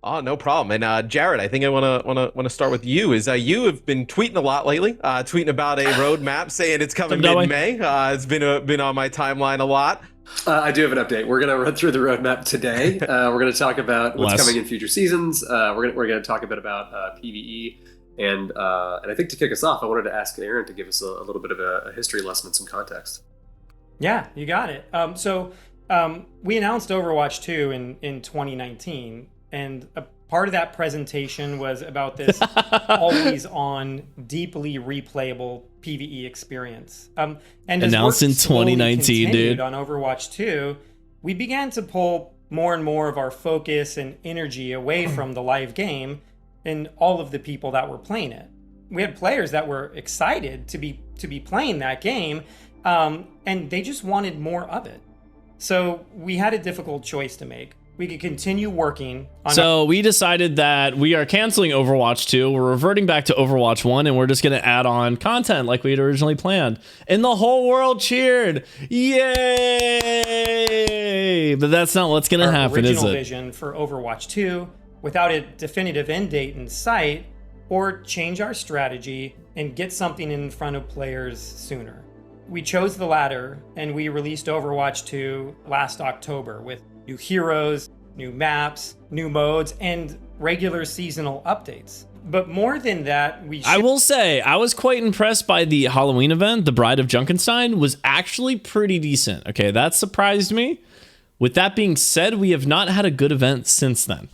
Oh, no problem. And Jared, I think I wanna start with you. Is you have been tweeting a lot lately, tweeting about a roadmap, saying it's coming mid-May. It's been on my timeline a lot. I do have an update. We're going to run through the roadmap today. We're going to talk about what's coming in future seasons. We're going to talk a bit about PvE, and I think to kick us off, I wanted to ask Aaron to give us a little bit of a history lesson and some context. Yeah, you got it. We announced Overwatch 2 in 2019, and a part of that presentation was about this always-on, deeply replayable PvE experience. And announced in 2019, dude. On Overwatch 2, we began to pull more and more of our focus and energy away from the live game and all of the people that were playing it. We had players that were excited to be playing that game, and they just wanted more of it. So we had a difficult choice to make. We could continue working on... So we decided that we are canceling Overwatch 2. We're reverting back to Overwatch 1, and we're just going to add on content like we had originally planned. And the whole world cheered. Yay! But that's not what's going to happen, is it? Original vision for Overwatch 2 without a definitive end date in sight, or change our strategy and get something in front of players sooner. We chose the latter, and we released Overwatch 2 last October with new heroes, new maps, new modes, and regular seasonal updates. But more than that, I will say, I was quite impressed by the Halloween event. The Bride of Junkenstein was actually pretty decent. Okay, that surprised me. With that being said, we have not had a good event since then.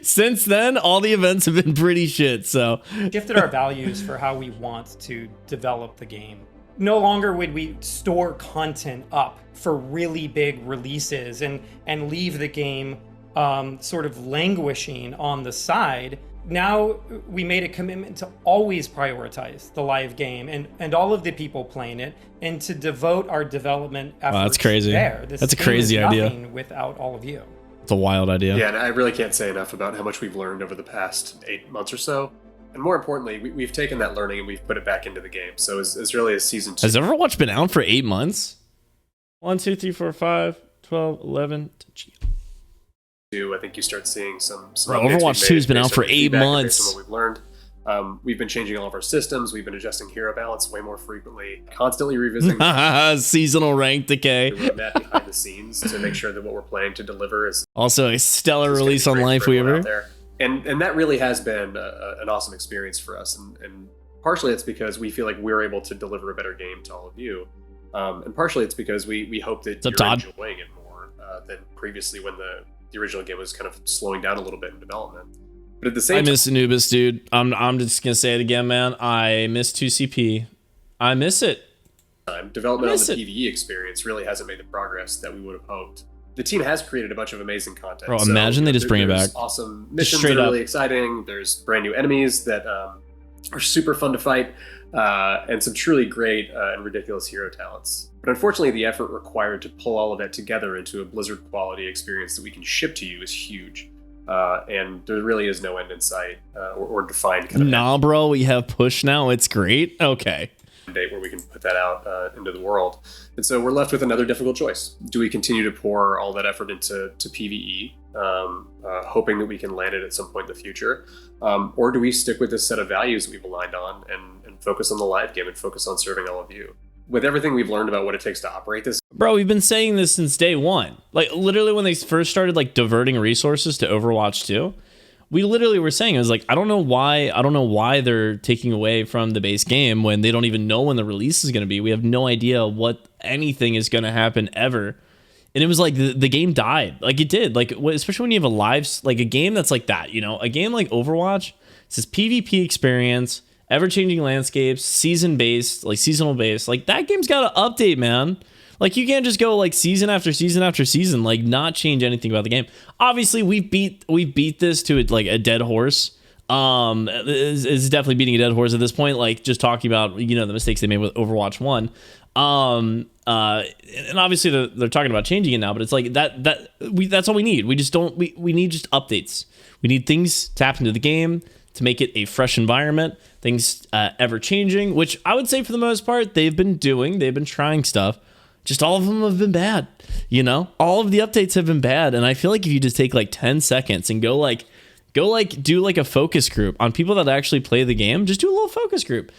Since then, all the events have been pretty shit, so... shifted our values for how we want to develop the game. No longer would we store content up for really big releases and leave the game sort of languishing on the side. Now we made a commitment to always prioritize the live game and all of the people playing it, and to devote our development efforts that's crazy. There. That's a crazy idea. Without all of you. It's a wild idea. Yeah, and I really can't say enough about how much we've learned over the past 8 months or so. And more importantly, we've taken that learning and we've put it back into the game. So as really as season 2. Has Overwatch been out for 8 months? 1, 2, 3, 4, 5, 12, 11. I think you start seeing some Bro, Overwatch 2 has been out for 8 months. Based on what we've learned. We've been changing all of our systems. We've been adjusting hero balance way more frequently, constantly revisiting seasonal rank decay. the roadmap behind the scenes to make sure that what we're planning to deliver is also a stellar release on Lifeweaver. And that really has been an awesome experience for us. And partially it's because we feel like we're able to deliver a better game to all of you. And partially it's because we hope that you're enjoying it more than previously when the original game was kind of slowing down a little bit in development. But at the same time, I miss Anubis, dude. I'm just going to say it again, man. I miss 2CP. I miss it. Development on the PvE experience really hasn't made the progress that we would have hoped. The team has created a bunch of amazing content. Bro, imagine they just bring it back. Awesome missions that are really exciting. There's brand new enemies that are super fun to fight, and some truly great and ridiculous hero talents. But unfortunately, the effort required to pull all of that together into a Blizzard quality experience that we can ship to you is huge. And there really is no end in sight or defined kind of nah, bro, we have push now. It's great. Okay. Date where we can put that out into the world. And so we're left with another difficult choice. Do we continue to pour all that effort into PvE, hoping that we can land it at some point in the future? Or do we stick with this set of values we've aligned on and focus on the live game and focus on serving all of you? With everything we've learned about what it takes to operate this. Bro, we've been saying this since day one. Like, literally when they first started, like, diverting resources to Overwatch 2, we literally were saying, it was like, I don't know why they're taking away from the base game when they don't even know when the release is going to be. We have no idea what anything is going to happen ever. And it was like the game died. Like, it did. Like, especially when you have a live, like a game that's like that, you know, a game like Overwatch, it's this PvP experience, ever-changing landscapes, season-based, like seasonal-based. Like, that game's got to update, man. Like, you can't just go like season after season after season, like not change anything about the game. Obviously, we beat this to like a dead horse. It's definitely beating a dead horse at this point. Like, just talking about, you know, the mistakes they made with Overwatch 1. And obviously they're talking about changing it now, but it's like that's all we need. We just don't. We need just updates. We need things to happen to the game to make it a fresh environment. Things ever changing, which I would say for the most part they've been doing. They've been trying stuff. Just all of them have been bad. You know, all of the updates have been bad. And I feel like if you just take like 10 seconds and do like a focus group on people that actually play the game, just do a little focus group.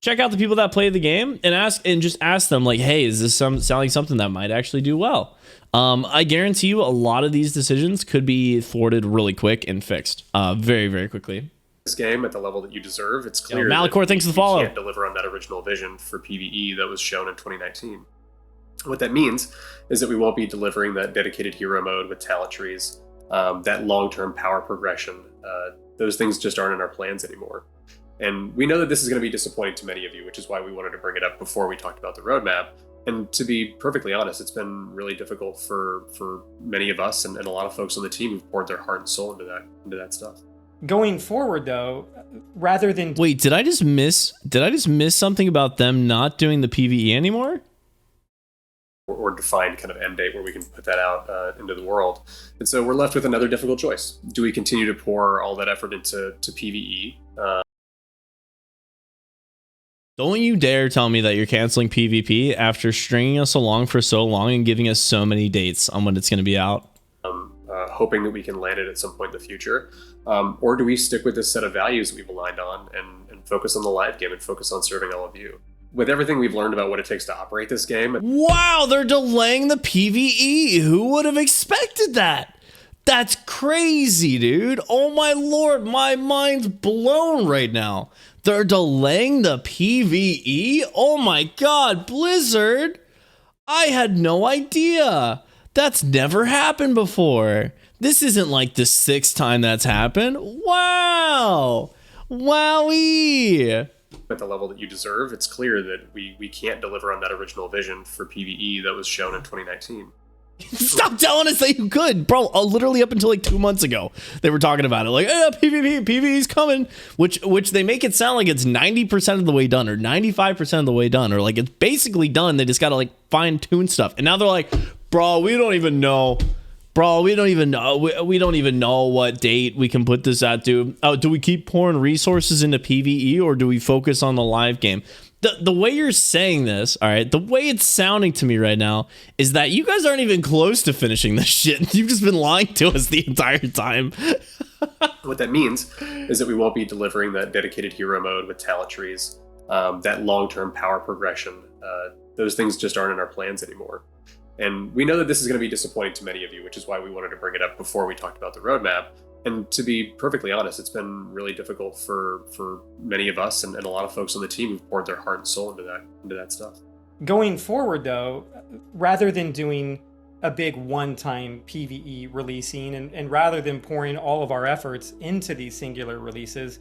Check out the people that play the game and just ask them like, hey, is this sound like something that might actually do well? I guarantee you a lot of these decisions could be thwarted really quick and fixed very, very quickly. This game at the level that you deserve, it's clear Malachor, thanks for the follow. You can't deliver on that original vision for PvE that was shown in 2019. What that means is that we won't be delivering that dedicated hero mode with talent trees, that long-term power progression. Those things just aren't in our plans anymore. And we know that this is going to be disappointing to many of you, which is why we wanted to bring it up before we talked about the roadmap. And to be perfectly honest, it's been really difficult for many of us and a lot of folks on the team who've poured their heart and soul into that stuff. Going forward, though, rather than wait, did I just miss something about them not doing the PvE anymore? Or defined kind of end date where we can put that out into the world. And so we're left with another difficult choice. Do we continue to pour all that effort into PvE? Don't you dare tell me that you're canceling PvP after stringing us along for so long and giving us so many dates on when it's going to be out. Hoping that we can land it at some point in the future. Or do we stick with this set of values that we've aligned on and focus on the live game and focus on serving all of you? With everything we've learned about what it takes to operate this game. Wow, they're delaying the PvE. Who would have expected that? That's crazy, dude. Oh my lord, my mind's blown right now. They're delaying the PvE? Oh my god, Blizzard. I had no idea. That's never happened before. This isn't like the 6th time that's happened. Wow. Wowee. At the level that you deserve, it's clear that we can't deliver on that original vision for PvE that was shown in 2019. Stop telling us that you could, bro. Literally up until like 2 months ago, they were talking about it. Like, PvE's coming, which they make it sound like it's 90% of the way done or 95% of the way done, or like it's basically done. They just gotta like fine tune stuff. And now they're like, bro, we don't even know. Bro, we don't even know what date we can put this at, dude. Oh, do we keep pouring resources into PvE or do we focus on the live game? The way you're saying this, all right, the way it's sounding to me right now is that you guys aren't even close to finishing this shit. You've just been lying to us the entire time. What that means is that we won't be delivering that dedicated hero mode with talent trees, that long-term power progression. Those things just aren't in our plans anymore. And we know that this is going to be disappointing to many of you, which is why we wanted to bring it up before we talked about the roadmap. And to be perfectly honest, it's been really difficult for many of us and a lot of folks on the team who've poured their heart and soul into that stuff. Going forward, though, rather than doing a big one-time PvE releasing and rather than pouring all of our efforts into these singular releases,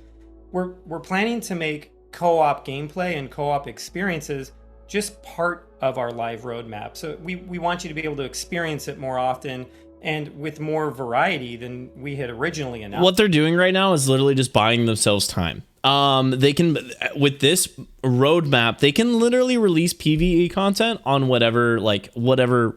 we're planning to make co-op gameplay and co-op experiences just part of our live roadmap. So we want you to be able to experience it more often and with more variety than we had originally announced. What they're doing right now is literally just buying themselves time. They can, with this roadmap, they can literally release PvE content on whatever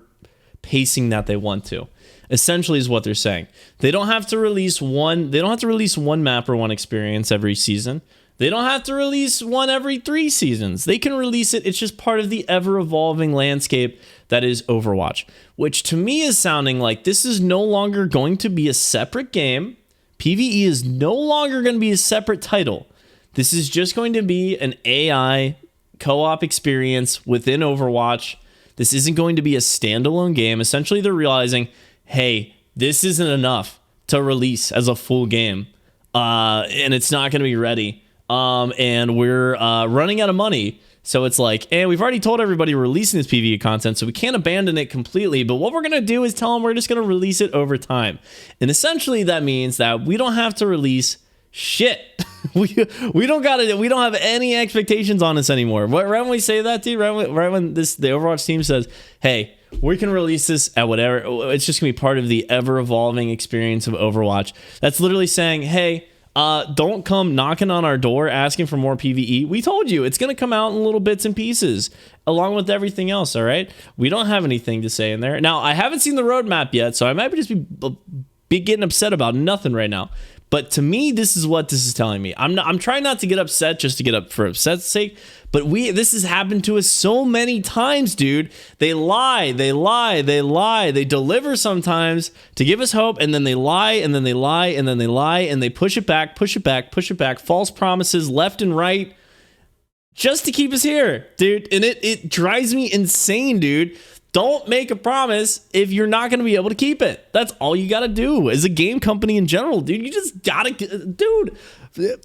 pacing that they want to. Essentially is what they're saying. They don't have to release one map or one experience every season. They don't have to release one every 3 seasons. They can release it. It's just part of the ever-evolving landscape that is Overwatch, which to me is sounding like this is no longer going to be a separate game. PvE is no longer going to be a separate title. This is just going to be an AI co-op experience within Overwatch. This isn't going to be a standalone game. Essentially, they're realizing, hey, this isn't enough to release as a full game, and it's not going to be ready. And we're running out of money. So it's like, we've already told everybody we're releasing this PvE content, so we can't abandon it completely. But what we're going to do is tell them we're just going to release it over time. And essentially that means that we don't have to release shit. we don't have any expectations on this anymore. Right when we say that, dude, right when the Overwatch team says, hey, we can release this at whatever, it's just going to be part of the ever-evolving experience of Overwatch. That's literally saying, hey, don't come knocking on our door asking for more PvE. We told you it's going to come out in little bits and pieces along with everything else, all right? We don't have anything to say in there. Now, I haven't seen the roadmap yet, so I might just be getting upset about nothing right now. But to me, this is what this is telling me. I'm trying not to get upset just to get up for upset's sake. But this has happened to us so many times, dude. They lie. They deliver sometimes to give us hope, and then they lie, and then they lie, and then they lie, and they push it back. False promises left and right just to keep us here, dude. And it drives me insane, dude. Don't make a promise if you're not going to be able to keep it. That's all you got to do as a game company in general, dude. You just got to, dude,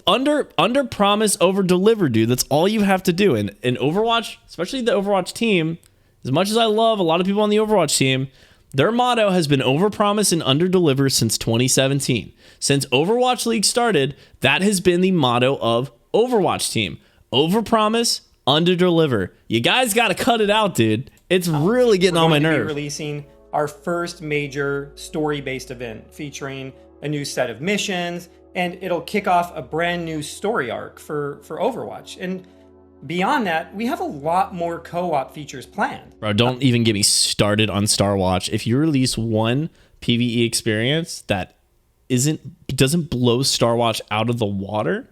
under promise, over deliver, dude. That's all you have to do. And in Overwatch, especially the Overwatch team, as much as I love a lot of people on the Overwatch team, their motto has been over promise and under deliver since 2017. Since Overwatch League started, that has been the motto of Overwatch team. Over promise, under deliver. You guys got to cut it out, dude. It's really getting on my nerves. We're releasing our first major story-based event featuring a new set of missions, and it'll kick off a brand new story arc for Overwatch. And beyond that, we have a lot more co-op features planned. Bro, don't even get me started on Star Watch. If you release one PvE experience that doesn't blow Star Watch out of the water,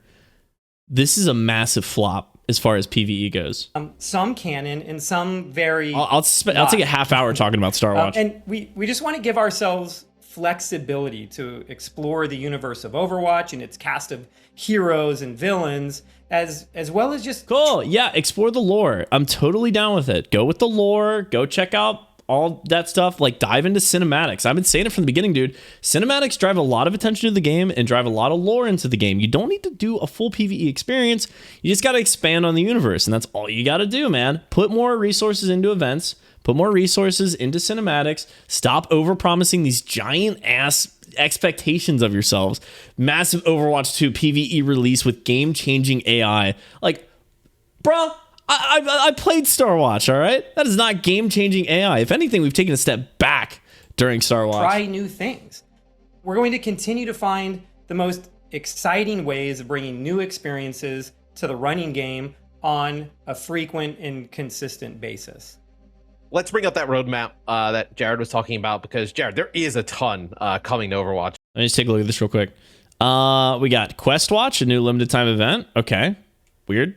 this is a massive flop as far as PvE goes. Some canon and some very... I'll take a half hour talking about Star Watch. And we just want to give ourselves flexibility to explore the universe of Overwatch and its cast of heroes and villains, as well as just... Cool, yeah, explore the lore. I'm totally down with it. Go with the lore. Go check out all that stuff. Like, dive into cinematics. I've been saying it from the beginning, dude. Cinematics drive a lot of attention to the game and drive a lot of lore into the game. You don't need to do a full PvE experience. You just got to expand on the universe, and that's all you got to do, man. Put more resources into events. Put more resources into cinematics. Stop over-promising these giant-ass expectations of yourselves. Massive Overwatch 2 PvE release with game-changing AI. Like, bruh, I played Star Watch, all right? That is not game-changing AI. If anything, we've taken a step back during Star Watch. Try new things. We're going to continue to find the most exciting ways of bringing new experiences to the running game on a frequent and consistent basis. Let's bring up that roadmap that Jared was talking about, because, Jared, there is a ton coming to Overwatch. Let me just take a look at this real quick. We got Quest Watch, a new limited time event. Okay. Weird.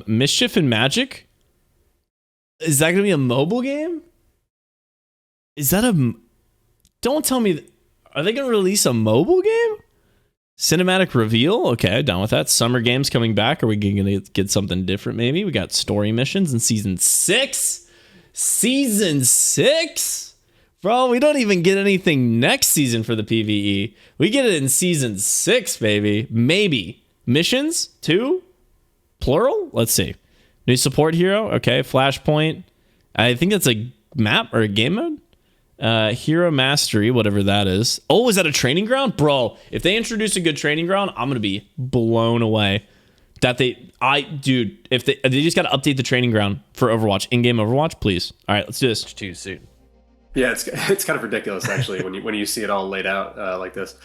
Mischief and Magic. Is that going to be a mobile game? Is that don't tell me. Are they going to release a mobile game? Cinematic reveal. Okay, down with that. Summer games coming back. Are we going to get something different maybe? We got story missions in season 6. Season 6? Bro, we don't even get anything next season for the PvE. We get it in season 6, baby. Maybe. Missions? 2? Plural? Let's see. New support hero. Okay, Flashpoint. I think that's a map or a game mode. Hero Mastery, whatever that is. Oh, is that a training ground? Bro, if they introduce a good training ground, I'm going to be blown away. If they just got to update the training ground for Overwatch, in-game Overwatch, please. All right, let's do this. Too soon. Yeah, it's kind of ridiculous actually when you see it all laid out like this.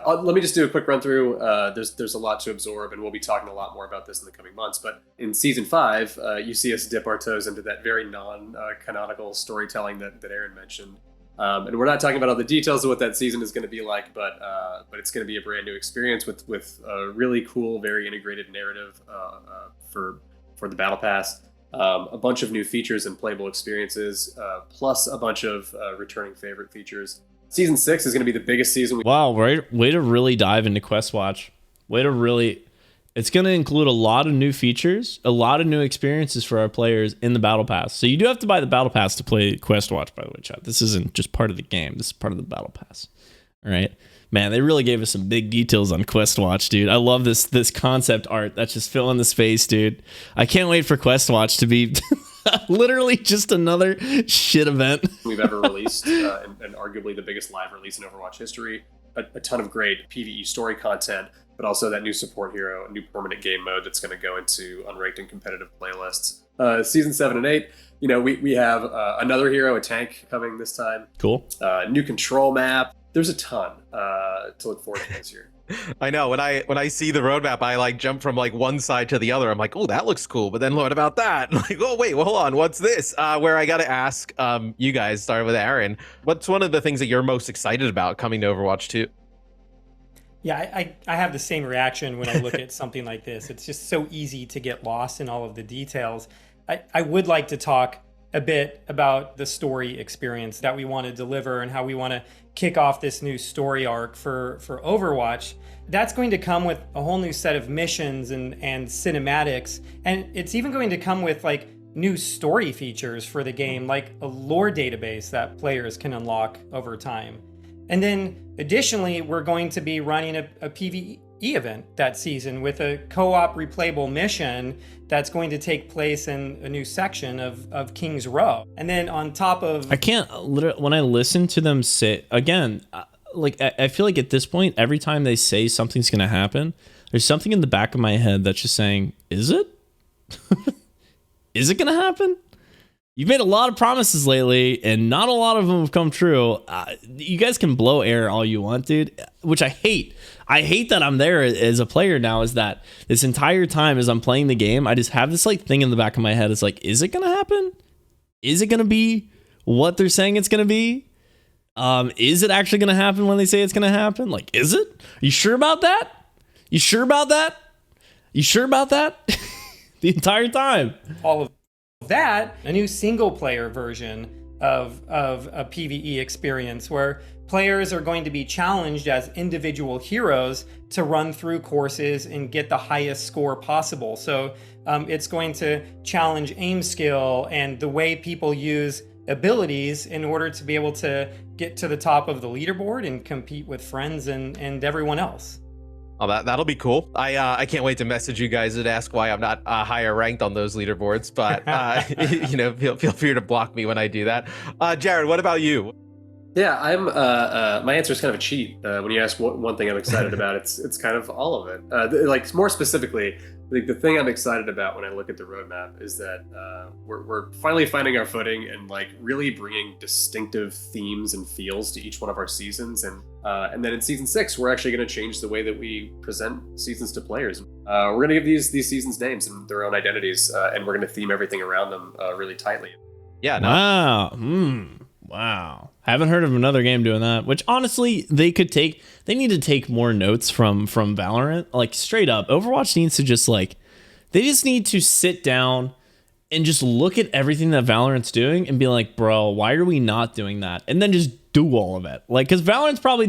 Let me just do a quick run through. There's a lot to absorb, and we'll be talking a lot more about this in the coming months. But in season 5, you see us dip our toes into that very non-canonical storytelling that Aaron mentioned. And we're not talking about all the details of what that season is going to be like, but it's going to be a brand new experience with a really cool, very integrated narrative for the Battle Pass. A bunch of new features and playable experiences, plus a bunch of returning favorite features. Season 6 is going to be the biggest season. Wow, way to really dive into Quest Watch. It's going to include a lot of new features, a lot of new experiences for our players in the Battle Pass. So you do have to buy the Battle Pass to play Quest Watch, by the way, chat. This isn't just part of the game. This is part of the Battle Pass. All right. Man, they really gave us some big details on Quest Watch, dude. I love this concept art that's just filling the space, dude. I can't wait for Quest Watch to be literally just another shit event we've ever released, and arguably the biggest live release in Overwatch history. A ton of great PvE story content, but also that new support hero, a new permanent game mode that's going to go into unranked and competitive playlists. Season 7 and 8, we have another hero, a tank, coming this time. Cool. New control map. There's a ton to look forward to this year. I know, when I see the roadmap, I jump from one side to the other. I'm like, oh, that looks cool, but then what about that? Oh wait, well, hold on, what's this? Where I gotta ask you guys, starting with Aaron, what's one of the things that you're most excited about coming to Overwatch 2? Yeah, I have the same reaction when I look at something like this. It's just so easy to get lost in all of the details. I would like to talk a bit about the story experience that we want to deliver and how we want to kick off this new story arc for Overwatch. That's going to come with a whole new set of missions and cinematics, and it's even going to come with like new story features for the game, like a lore database that players can unlock over time. And then additionally, we're going to be running a PvE event that season with a co-op replayable mission that's going to take place in a new section of King's Row. And then on top of... I can't, literally, when I listen to them say, again, like I feel like at this point, every time they say something's going to happen, there's something in the back of my head that's just saying, is it? Is it going to happen? You've made a lot of promises lately, and not a lot of them have come true. You guys can blow air all you want, dude, which I hate. I hate that I'm there as a player now, is that this entire time as I'm playing the game, I just have this like thing in the back of my head. It's like, is it going to happen? Is it going to be what they're saying it's going to be? Is it actually going to happen when they say it's going to happen? Like, is it? Are you sure about that? You sure about that? You sure about that? The entire time. All of that, a new single player version of a PvE experience where players are going to be challenged as individual heroes to run through courses and get the highest score possible. So it's going to challenge aim skill and the way people use abilities in order to be able to get to the top of the leaderboard and compete with friends and everyone else. Oh, that'll be cool. I can't wait to message you guys and ask why I'm not higher ranked on those leaderboards. But you know, feel free to block me when I do that. Jared, what about you? Yeah, I'm. My answer is kind of a cheat. When you ask what one thing I'm excited about, it's kind of all of it. Like more specifically, like the thing I'm excited about when I look at the roadmap is that we're finally finding our footing and like really bringing distinctive themes and feels to each one of our seasons, and then in season 6 we're actually going to change the way that we present seasons to players. We're going to give these seasons names and their own identities, and we're going to theme everything around them really tightly. Yeah. No. Wow. Wow. Haven't heard of another game doing that, which honestly, they need to take more notes from Valorant. Like straight up, Overwatch needs to just like, they just need to sit down and just look at everything that Valorant's doing and be like, bro, why are we not doing that? And then just do all of it. Like, because Valorant's probably,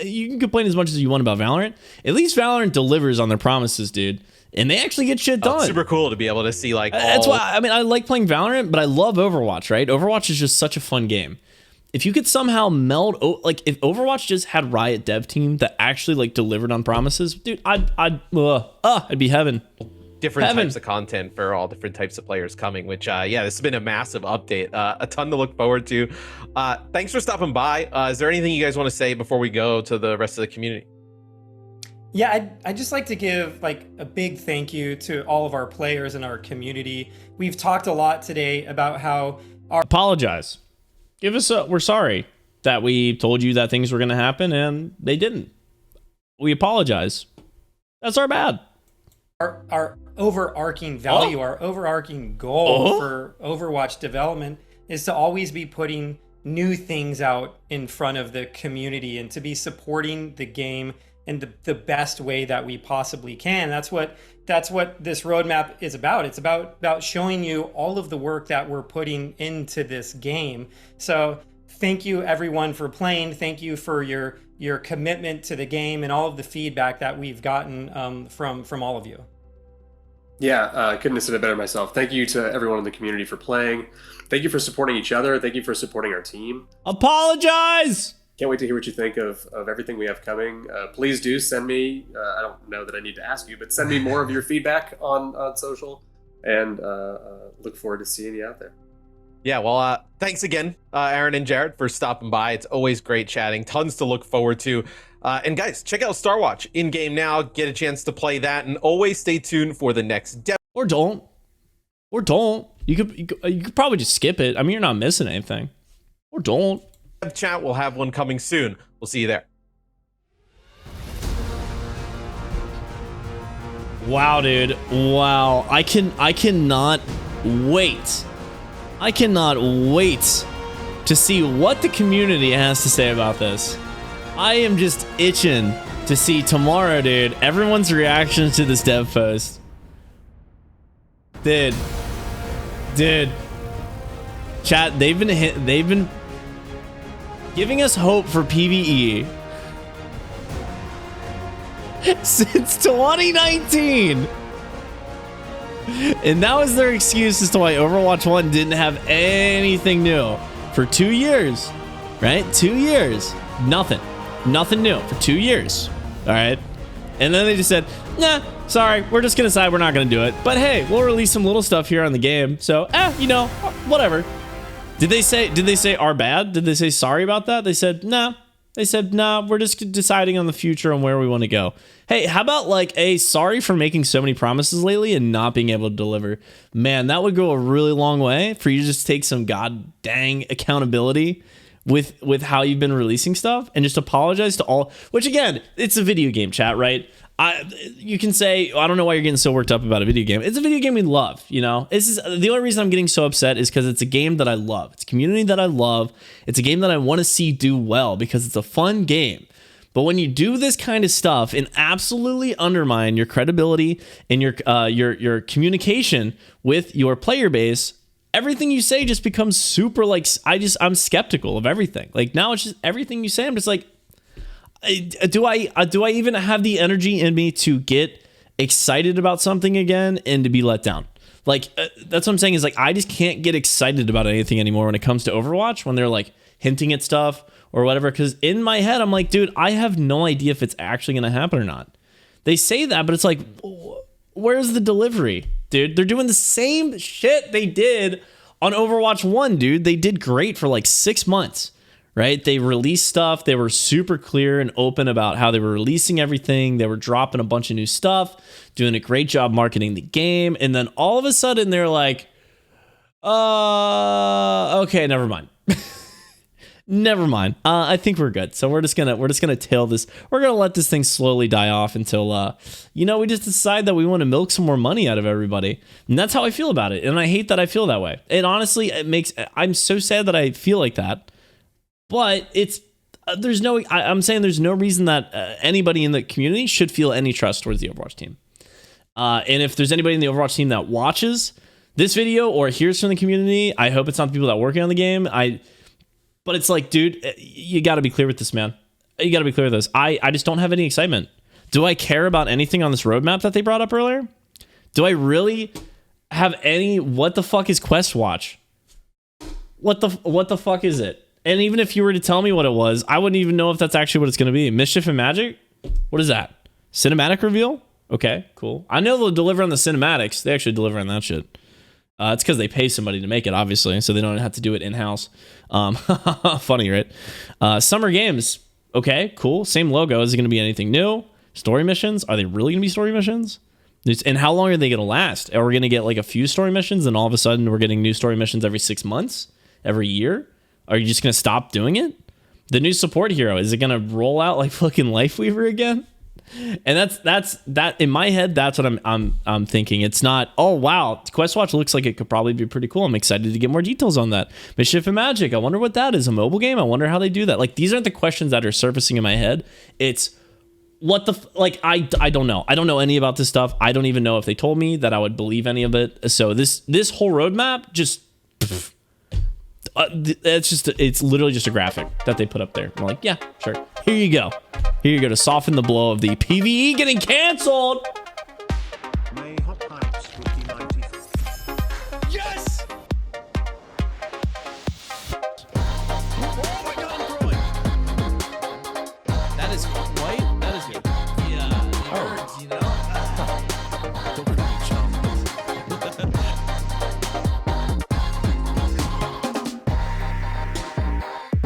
you can complain as much as you want about Valorant. At least Valorant delivers on their promises, dude. And they actually get shit done. It's super cool to be able to see like That's why, I mean, I like playing Valorant, but I love Overwatch, right? Overwatch is just such a fun game. If you could somehow meld, like if Overwatch just had Riot dev team that actually like delivered on promises, dude, I'd be heaven. Different types of content for all different types of players coming, which yeah, this has been a massive update, a ton to look forward to. Thanks for stopping by. Is there anything you guys want to say before we go to the rest of the community? Yeah, I'd just like to give like a big thank you to all of our players in our community. We've talked a lot today about how apologize. We're sorry that we told you that things were going to happen and they didn't. We apologize. That's our bad. Our overarching value, our overarching goal for Overwatch development is to always be putting new things out in front of the community and to be supporting the game in the best way that we possibly can. That's what this roadmap is about. It's about showing you all of the work that we're putting into this game. So thank you everyone for playing. Thank you for your commitment to the game and all of the feedback that we've gotten from all of you. Yeah, couldn't have said it better myself. Thank you to everyone in the community for playing. Thank you for supporting each other. Thank you for supporting our team. Apologize! Can't wait to hear what you think of everything we have coming. Please do send me, I don't know that I need to ask you, but send me more of your feedback on social, and look forward to seeing you out there. Yeah, well, thanks again, Aaron and Jared, for stopping by. It's always great chatting. Tons to look forward to. And guys, check out Star Watch in-game now. Get a chance to play that, and always stay tuned for the next dev. Or don't. You could probably just skip it. I mean, you're not missing anything. Or don't. Chat, we'll have one coming soon. We'll see you there. Wow, dude. Wow. I cannot wait. I cannot wait to see what the community has to say about this. I am just itching to see tomorrow, dude, everyone's reactions to this dev post. Dude. Chat, they've been giving us hope for PvE since 2019. And that was their excuse as to why Overwatch 1 didn't have anything new for 2 years, right? 2 years, nothing new for 2 years. All right. And then they just said, nah, sorry, we're just gonna decide we're not gonna do it, but hey, we'll release some little stuff here on the game, so you know, whatever. Did they say our bad? Did they say sorry about that? They said nah. They said nah, we're just deciding on the future and where we want to go. Hey, how about like sorry for making so many promises lately and not being able to deliver? Man, that would go a really long way for you to just take some god dang accountability with how you've been releasing stuff and just apologize to all, which again, it's a video game, chat, right? You can say, I don't know why you're getting so worked up about a video game. It's a video game we love, you know? This is the only reason I'm getting so upset is because it's a game that I love. It's a community that I love. It's a game that I want to see do well because it's a fun game. But when you do this kind of stuff and absolutely undermine your credibility and your communication with your player base, everything you say just becomes super like, I'm skeptical of everything. Like now it's just everything you say. I'm just like, do I even have the energy in me to get excited about something again and to be let down? Like that's what I'm saying is like I just can't get excited about anything anymore when it comes to Overwatch when they're like hinting at stuff or whatever, because in my head I'm like, dude, I have no idea if it's actually gonna happen or not. They say that, but it's like, where's the delivery, dude? They're doing the same shit they did on Overwatch 1, dude. They did great for like 6 months. Right? They released stuff. They were super clear and open about how they were releasing everything. They were dropping a bunch of new stuff, doing a great job marketing the game. And then all of a sudden they're like, okay, never mind. Never mind. I think we're good. So we're just gonna tail this. We're gonna let this thing slowly die off until we just decide that we want to milk some more money out of everybody. And that's how I feel about it. And I hate that I feel that way. And honestly, I'm so sad that I feel like that. But I'm saying there's no reason that anybody in the community should feel any trust towards the Overwatch team. And if there's anybody in the Overwatch team that watches this video or hears from the community, I hope it's not the people that are working on the game. But it's like, dude, you got to be clear with this, man. You got to be clear with this. I just don't have any excitement. Do I care about anything on this roadmap that they brought up earlier? Do I really have any? What the fuck is Quest Watch? What the fuck is it? And even if you were to tell me what it was, I wouldn't even know if that's actually what it's going to be. Mischief and Magic? What is that? Cinematic reveal? Okay, cool. I know they'll deliver on the cinematics. They actually deliver on that shit. It's because they pay somebody to make it, obviously, so they don't have to do it in-house. Funny, right? Summer Games. Okay, cool. Same logo. Is it going to be anything new? Story missions? Are they really going to be story missions? And how long are they going to last? Are we going to get like a few story missions and all of a sudden we're getting new story missions every 6 months? Every year? Are you just going to stop doing it? The new support hero, is it going to roll out like fucking Lifeweaver again? And that's in my head, that's what I'm thinking. It's not, oh wow, Quest Watch looks like it could probably be pretty cool. I'm excited to get more details on that. Mischief and Magic, I wonder what that is. A mobile game? I wonder how they do that. Like these aren't the questions that are surfacing in my head. It's what the I don't know. I don't know any about this stuff. I don't even know if they told me that I would believe any of it. So this whole roadmap just it's literally just a graphic that they put up there. I'm like, yeah, sure. Here you go to soften the blow of the PvE getting canceled. May Hot Pipes Wiki 94. Yes. That is white. That is good. Yeah. Oh. You know.